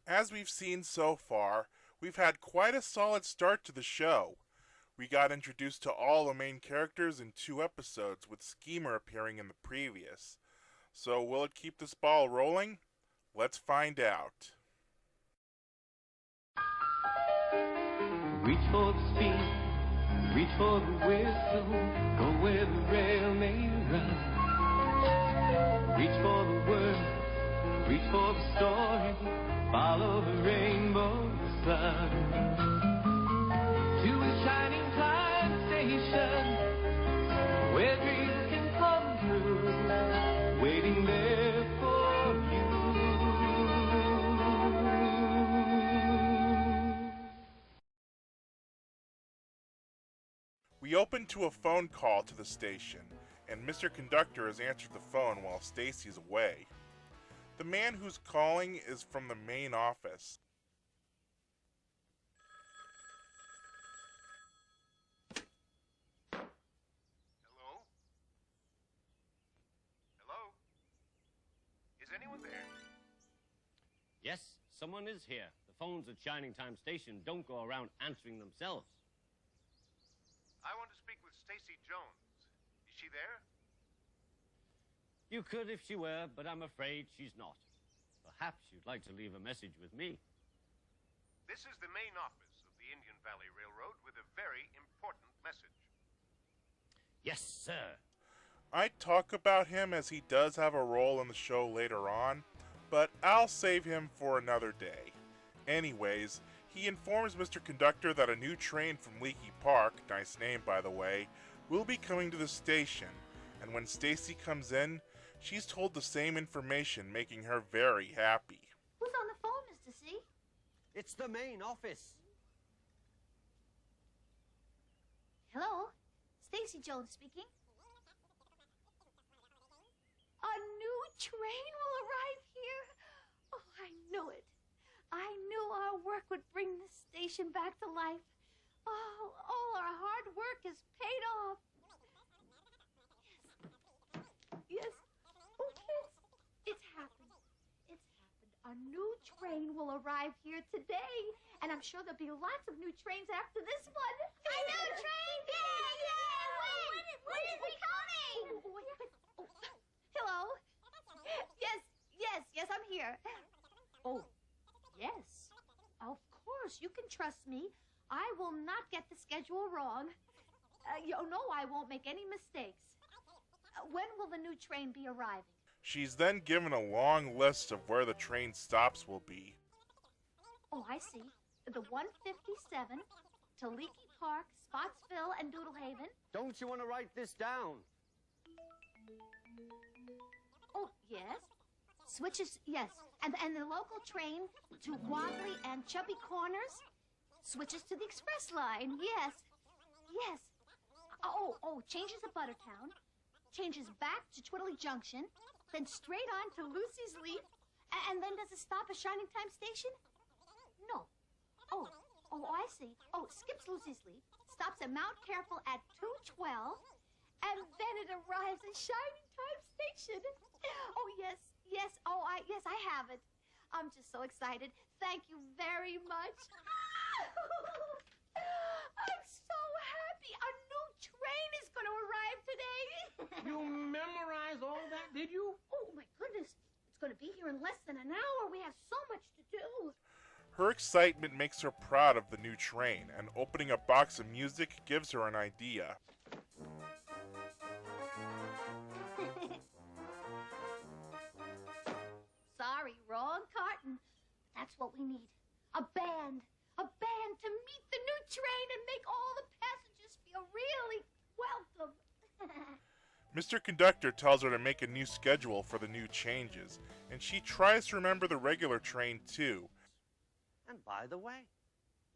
As we've seen so far, we've had quite a solid start to the show. We got introduced to all the main characters in 2 episodes, with Schemer appearing in the previous. So will it keep this ball rolling? Let's find out. Reach for the speed, reach for the whistle, go where the rail may run. Reach for the word, reach for the story, follow the rainbow sun. To a shining time station, where dreams can come true, waiting there for you. We open to a phone call to the station, and Mr. Conductor has answered the phone while Stacy's away. The man who's calling is from the main office. Hello? Hello? Is anyone there? Yes, someone is here. The phones at Shining Time Station don't go around answering themselves. I want to speak with Stacy Jones. Is she there? You could if she were, but I'm afraid she's not. Perhaps you'd like to leave a message with me. This is the main office of the Indian Valley Railroad with a very important message. Yes, sir. I'd talk about him as he does have a role in the show later on, but I'll save him for another day. Anyways, he informs Mr. Conductor that a new train from Leaky Park, nice name by the way, will be coming to the station, and when Stacy comes in, she's told the same information, making her very happy. Who's on the phone, Mr. C? It's the main office. Hello? Stacy Jones speaking. A new train will arrive here? Oh, I knew it. I knew our work would bring the station back to life. Oh, all our hard work is paid off. Yes. Oh, yes. It's happened. It's happened. A new train will arrive here today. And I'm sure there'll be lots of new trains after this one. A new train! Yay! Yay! When is it coming? Hello? Yes, I'm here. Oh, yes. Of course, you can trust me. I will not get the schedule wrong. No, I won't make any mistakes. When will the new train be arriving? She's then given a long list of where the train stops will be. Oh, I see. The 157 to Leaky Park, Spotsville, and Doodlehaven. Don't you want to write this down? Oh, yes. Switches, yes. And the local train to Wobbly and Chubby Corners switches to the express line. Yes. Yes. Oh, changes at Buttertown, changes back to Twiddly Junction, then straight on to Lucy's Leap, and then does it stop at Shining Time Station? No. Oh, I see. Oh, skips Lucy's Leap, stops at Mount Careful at 2:12, and then it arrives at Shining Time Station. Oh, yes. Yes, I have it. I'm just so excited. Thank you very much. I'm so happy. A new train is going to arrive today. You memorized all that, did you? Oh, my goodness. It's going to be here in less than an hour. We have so much to do. Her excitement makes her proud of the new train, and opening a box of music gives her an idea. Sorry, wrong carton. That's what we need. A band to meet the new train and make all the passengers feel really welcome. Mr. Conductor tells her to make a new schedule for the new changes, and she tries to remember the regular train too. And by the way,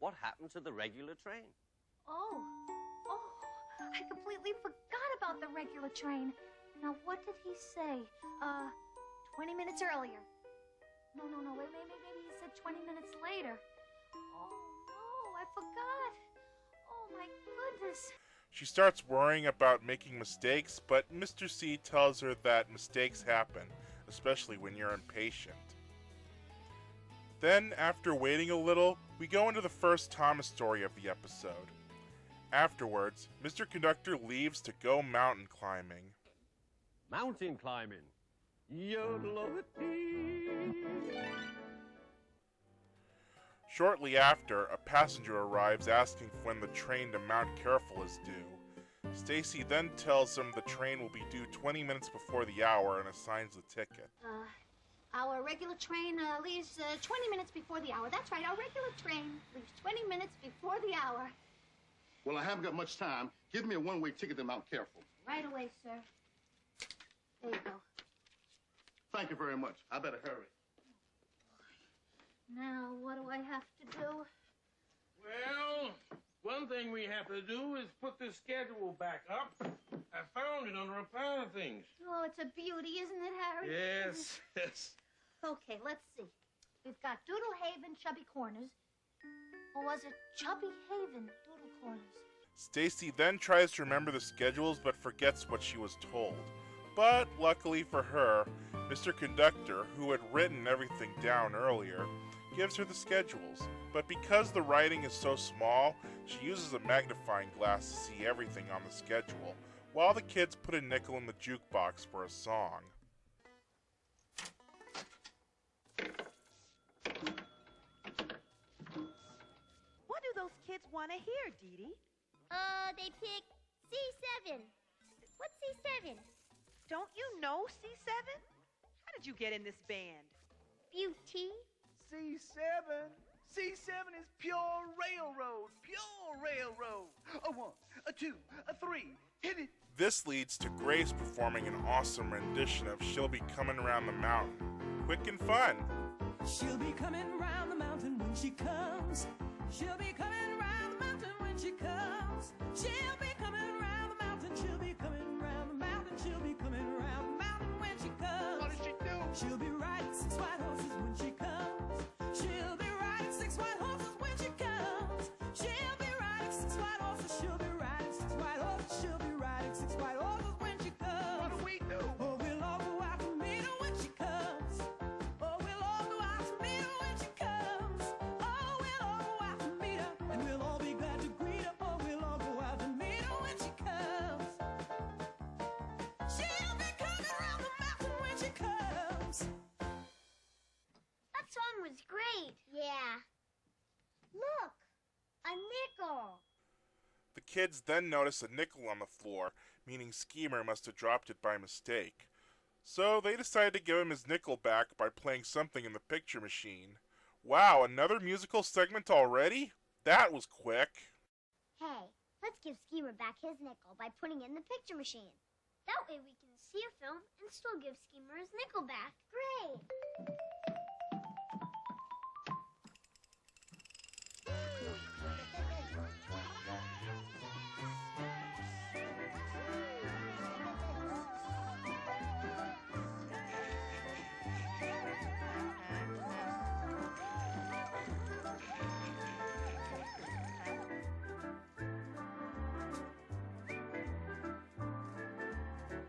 what happened to the regular train? Oh, I completely forgot about the regular train. Now, what did he say? 20 minutes earlier. No, wait, maybe he said 20 minutes later. Oh, no, I forgot. Oh, my goodness. She starts worrying about making mistakes, but Mr. C tells her that mistakes happen, especially when you're impatient. Then, after waiting a little, we go into the first Thomas story of the episode. Afterwards, Mr. Conductor leaves to go mountain climbing. Mountain climbing. Yodel-o-dee. Shortly after, a passenger arrives asking when the train to Mount Careful is due. Stacy then tells him the train will be due 20 minutes before the hour and assigns the ticket. Our regular train leaves 20 minutes before the hour. That's right, our regular train leaves 20 minutes before the hour. Well, I haven't got much time. Give me a one-way ticket to Mount Careful. Right away, sir. There you go. Thank you very much. I better hurry. Now, what do I have to do? Well, one thing we have to do is put the schedule back up. I found it under a pile of things. Oh, it's a beauty, isn't it, Harry? Yes, yes. Okay, let's see. We've got Doodle Haven, Chubby Corners. Or was it Chubby Haven, Doodle Corners? Stacy then tries to remember the schedules but forgets what she was told. But luckily for her, Mr. Conductor, who had written everything down earlier, gives her the schedules. But because the writing is so small, she uses a magnifying glass to see everything on the schedule, while the kids put a nickel in the jukebox for a song. What do those kids want to hear, Dee Dee? They pick C7. What's C7? Don't you know C7? How did you get in this band? Beauty. C7. C7 is pure railroad. Pure railroad. A 1, a 2, a 3. Hit it. This leads to Grace performing an awesome rendition of She'll Be Coming Round the Mountain. Quick and fun. She'll be coming round the mountain when she comes. She'll be coming round the mountain when she comes. She'll be coming round the mountain. She'll be coming round the mountain. She'll be coming round the mountain when she comes. What does she do? She'll be riding 6 white horses when she comes. She'll be riding 6 white horses when she comes. She'll be riding 6 white horses. She'll be riding 6 white horses. She'll be riding 6 white horses when she comes. What do we do? Oh, we'll all go out to meet her when she comes. Oh, we'll all go out to meet her when she comes. Oh, we'll all go out to meet her, and we'll all be glad to greet her. Oh, we'll all go out to meet her when she comes. She'll be coming around the mountain when she comes. That song was great. Yeah. Look, a nickel. The kids then notice a nickel on the floor, meaning Schemer must have dropped it by mistake. So they decide to give him his nickel back by playing something in the picture machine. Wow, another musical segment already? That was quick. Hey, let's give Schemer back his nickel by putting it in the picture machine. That way we can see a film and still give Schemer his nickel back. Great.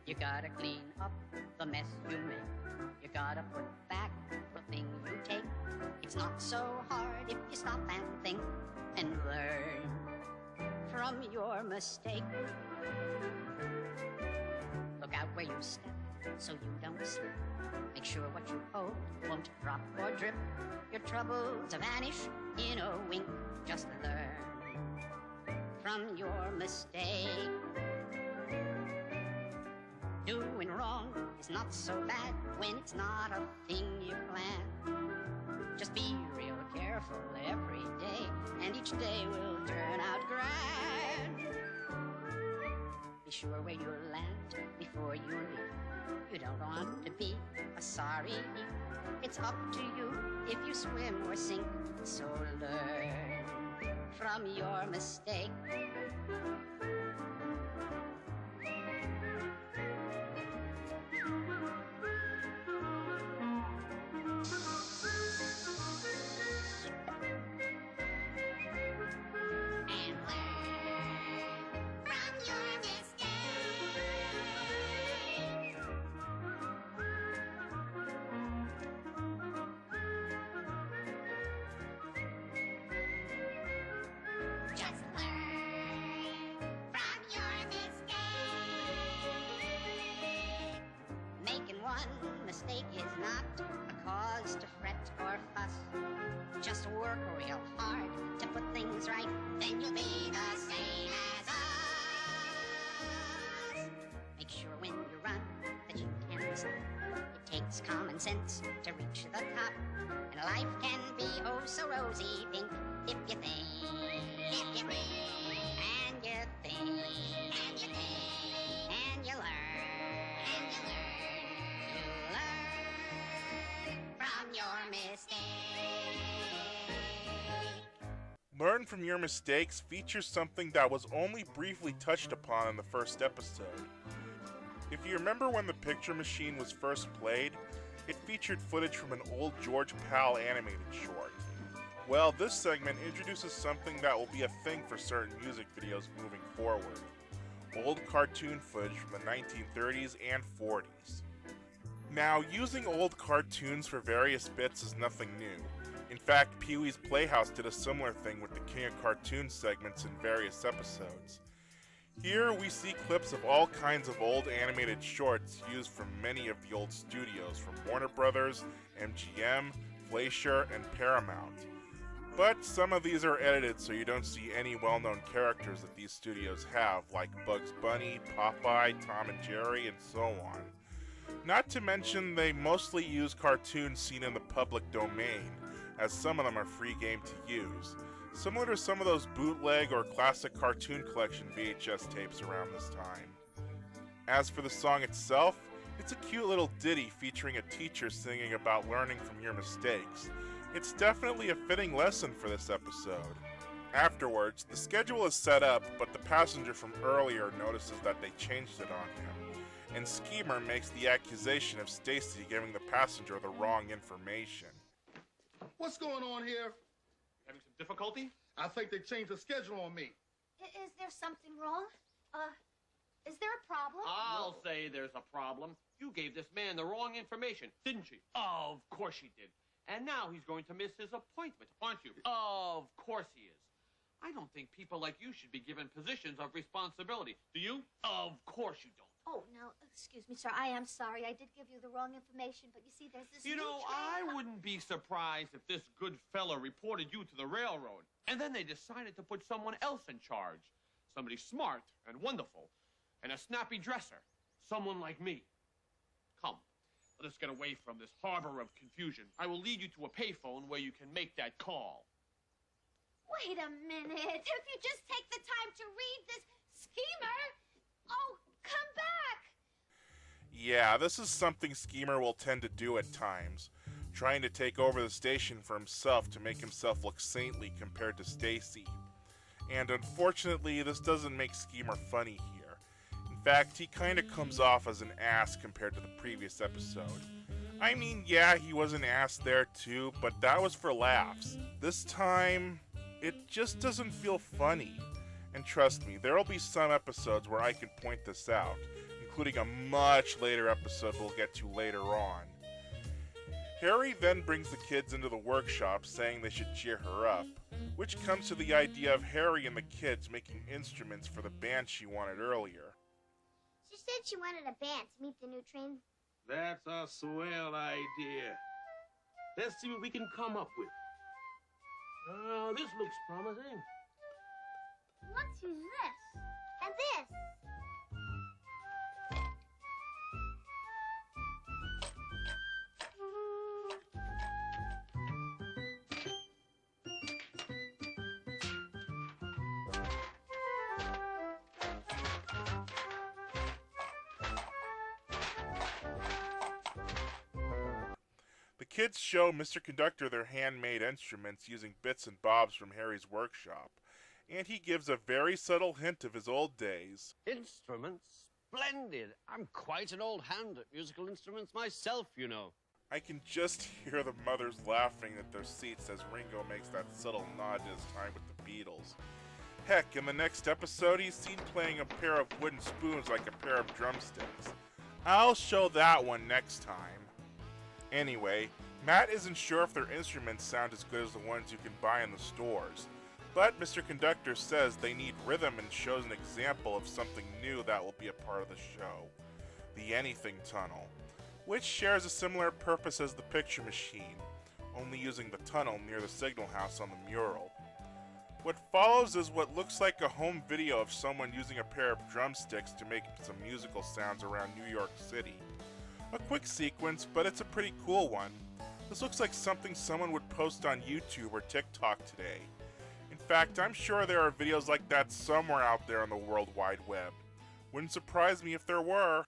You gotta clean up the mess you make. You gotta put back the thing you take. It's not so hard if you stop and think and learn from your mistake. Look out where you step so you don't slip. Make sure what you hold won't drop or drip. Your troubles vanish in a wink. Just learn from your mistake. Doing wrong is not so bad when it's not a thing you plan. Just be real careful every day, and each day will turn out grand. Be sure where you land before you leave. You don't want to be a sorry thief. It's up to you if you swim or sink, so learn from your mistake. Just learn from your mistake. Making one mistake is not a cause to fret or fuss. Just work real hard to put things right, then you'll be the same as us. Make sure when you run that you can stop. It takes common sense to reach the top, and life can be oh so rosy. Think if you think, and you think, and you learn, you learn from your mistake. Learn from Your Mistakes features something that was only briefly touched upon in the first episode. If you remember when the picture machine was first played, it featured footage from an old George Pal animated short. Well, this segment introduces something that will be a thing for certain music videos moving forward. Old cartoon footage from the 1930s and 40s. Now, using old cartoons for various bits is nothing new. In fact, Pee-wee's Playhouse did a similar thing with the King of Cartoons segments in various episodes. Here we see clips of all kinds of old animated shorts used from many of the old studios from Warner Brothers, MGM, Fleischer, and Paramount. But some of these are edited so you don't see any well-known characters that these studios have, like Bugs Bunny, Popeye, Tom and Jerry, and so on. Not to mention they mostly use cartoons seen in the public domain, as some of them are free game to use, similar to some of those bootleg or classic cartoon collection VHS tapes around this time. As for the song itself, it's a cute little ditty featuring a teacher singing about learning from your mistakes. It's definitely a fitting lesson for this episode. Afterwards, the schedule is set up, but the passenger from earlier notices that they changed it on him, and Schemer makes the accusation of Stacy giving the passenger the wrong information. What's going on here? Having some difficulty? I think they changed the schedule on me. Is there something wrong? Is there a problem? I'll say there's a problem. You gave this man the wrong information, didn't you? Of course she did. And now he's going to miss his appointment, aren't you? Of course he is. I don't think people like you should be given positions of responsibility. Do you? Of course you don't. Oh, now, excuse me, sir. I am sorry. I did give you the wrong information, but you see, there's this You new know, train. I wouldn't be surprised if this good fella reported you to the railroad, and then they decided to put someone else in charge. Somebody smart and wonderful, and a snappy dresser. Someone like me. Come, let us get away from this harbor of confusion. I will lead you to a payphone where you can make that call. Wait a minute. If you just take the time to read this, Schemer. Oh, come back. Yeah, this is something Schemer will tend to do at times, trying to take over the station for himself to make himself look saintly compared to Stacy. And unfortunately, this doesn't make Schemer funny here. In fact, he kinda comes off as an ass compared to the previous episode. I mean, yeah, he was an ass there too, but that was for laughs. This time, it just doesn't feel funny. And trust me, there'll be some episodes where I can point this out, including a much later episode we'll get to later on. Harry then brings the kids into the workshop saying they should cheer her up, which comes to the idea of Harry and the kids making instruments for the band she wanted earlier. She said she wanted a band to meet the new train. That's a swell idea. Let's see what we can come up with. Oh, this looks promising. Let's use this. And this. The kids show Mr. Conductor their handmade instruments using bits and bobs from Harry's workshop, and he gives a very subtle hint of his old days. Instruments? Splendid! I'm quite an old hand at musical instruments myself, you know. I can just hear the mothers laughing at their seats as Ringo makes that subtle nod to his time with the Beatles. Heck, in the next episode, he's seen playing a pair of wooden spoons like a pair of drumsticks. I'll show that one next time. Anyway, Matt isn't sure if their instruments sound as good as the ones you can buy in the stores. But Mr. Conductor says they need rhythm and shows an example of something new that will be a part of the show, the Anything Tunnel, which shares a similar purpose as the picture machine, only using the tunnel near the signal house on the mural. What follows is what looks like a home video of someone using a pair of drumsticks to make some musical sounds around New York City. A quick sequence, but it's a pretty cool one. This looks like something someone would post on YouTube or TikTok today. In fact, I'm sure there are videos like that somewhere out there on the World Wide Web. Wouldn't surprise me if there were.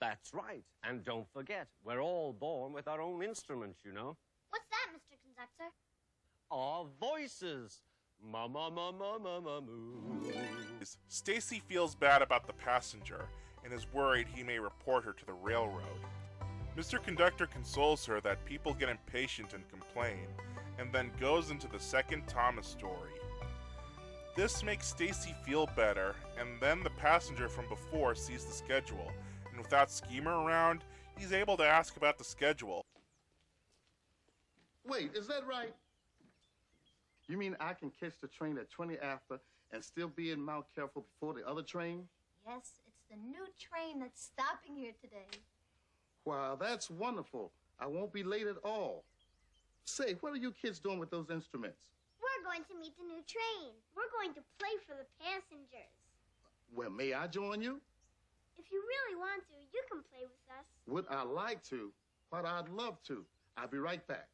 That's right. And don't forget, we're all born with our own instruments, you know. What's that, Mr. Conductor? Our voices. Ma-ma-ma-ma-ma-ma-moo. Stacy feels bad about the passenger and is worried he may report her to the railroad. Mr. Conductor consoles her that people get impatient and complain, and then goes into the second Thomas story. This makes Stacy feel better, and then the passenger from before sees the schedule, and without Schemer around, he's able to ask about the schedule. Wait, is that right? You mean I can catch the train at 20 after and still be in Mount Careful before the other train? Yes, it's the new train that's stopping here today. Wow, that's wonderful. I won't be late at all. Say, what are you kids doing with those instruments? We're going to meet the new train. We're going to play for the passengers. Well, may I join you? If you really want to, you can play with us. Would I like to? But I'd love to. I'll be right back.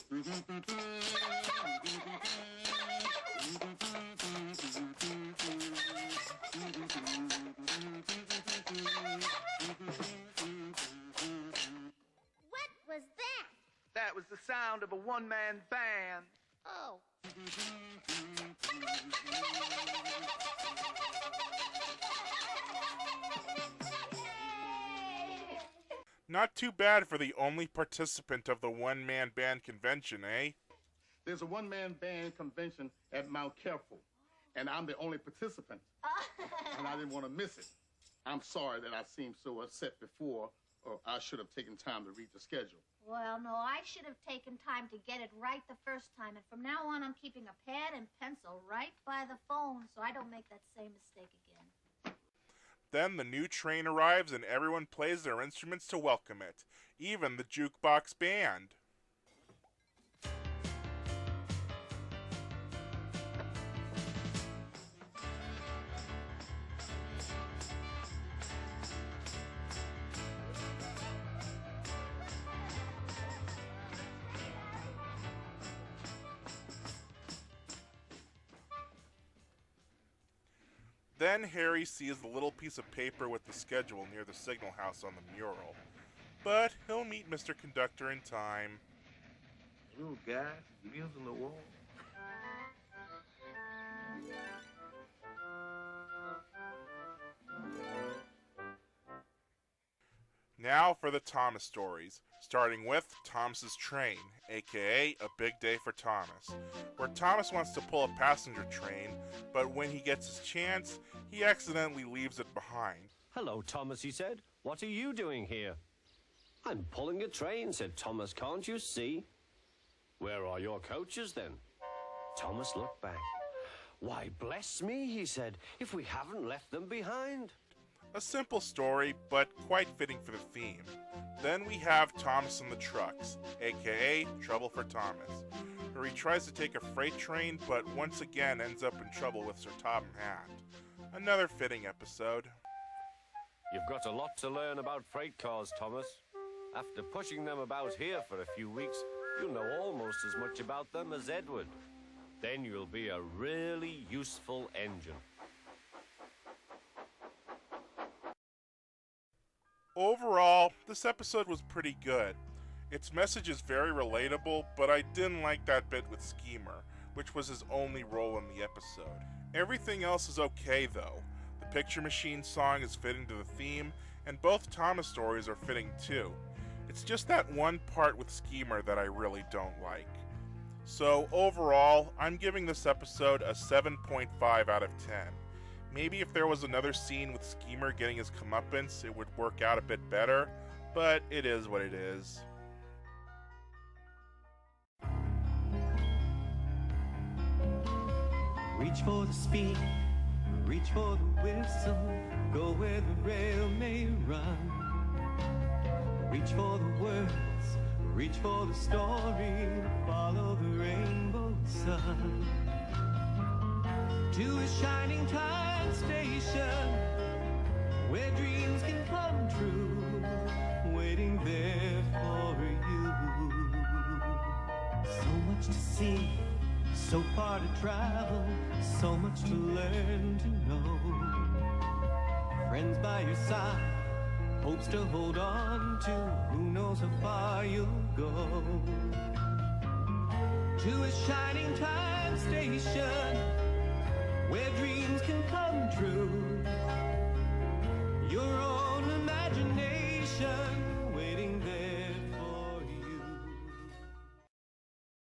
What was that? That was the sound of a one-man band. Oh. Not too bad for the only participant of the one-man band convention, eh? There's a one-man band convention at Mount Careful, and I'm the only participant, and I didn't want to miss it. I'm sorry that I seemed so upset before, or I should have taken time to read the schedule. Well, no, I should have taken time to get it right the first time, and from now on I'm keeping a pad and pencil right by the phone so I don't make that same mistake again. Then the new train arrives and everyone plays their instruments to welcome it, even the jukebox band. Then Harry sees the little piece of paper with the schedule near the signal house on the mural. But he'll meet Mr. Conductor in time. Little guy lives in the wall. Now for the Thomas stories, starting with Thomas's Train, aka A Big Day for Thomas, where Thomas wants to pull a passenger train, but when he gets his chance, he accidentally leaves it behind. Hello, Thomas, he said. What are you doing here? I'm pulling a train, said Thomas. Can't you see? Where are your coaches, then? Thomas looked back. Why, bless me, he said, if we haven't left them behind. A simple story, but quite fitting for the theme. Then we have Thomas and the Trucks, aka Trouble for Thomas, where he tries to take a freight train, but once again ends up in trouble with Sir Topham Hatt. Another fitting episode. You've got a lot to learn about freight cars, Thomas. After pushing them about here for a few weeks, you'll know almost as much about them as Edward. Then you'll be a really useful engine. Overall, this episode was pretty good. Its message is very relatable, but I didn't like that bit with Schemer, which was his only role in the episode. Everything else is okay though. The Picture Machine song is fitting to the theme, and both Thomas stories are fitting too. It's just that one part with Schemer that I really don't like. So overall, I'm giving this episode a 7.5 out of 10. Maybe if there was another scene with Schemer getting his comeuppance, it would work out a bit better, but it is what it is. Reach for the speed, reach for the whistle, go where the rail may run. Reach for the words, reach for the story, follow the rainbow sun. To a shining time station, where dreams can come true, waiting there for you. So much to see, so far to travel, so much to learn to know. Friends by your side, hopes to hold on to, who knows how far you'll go. To a shining time station,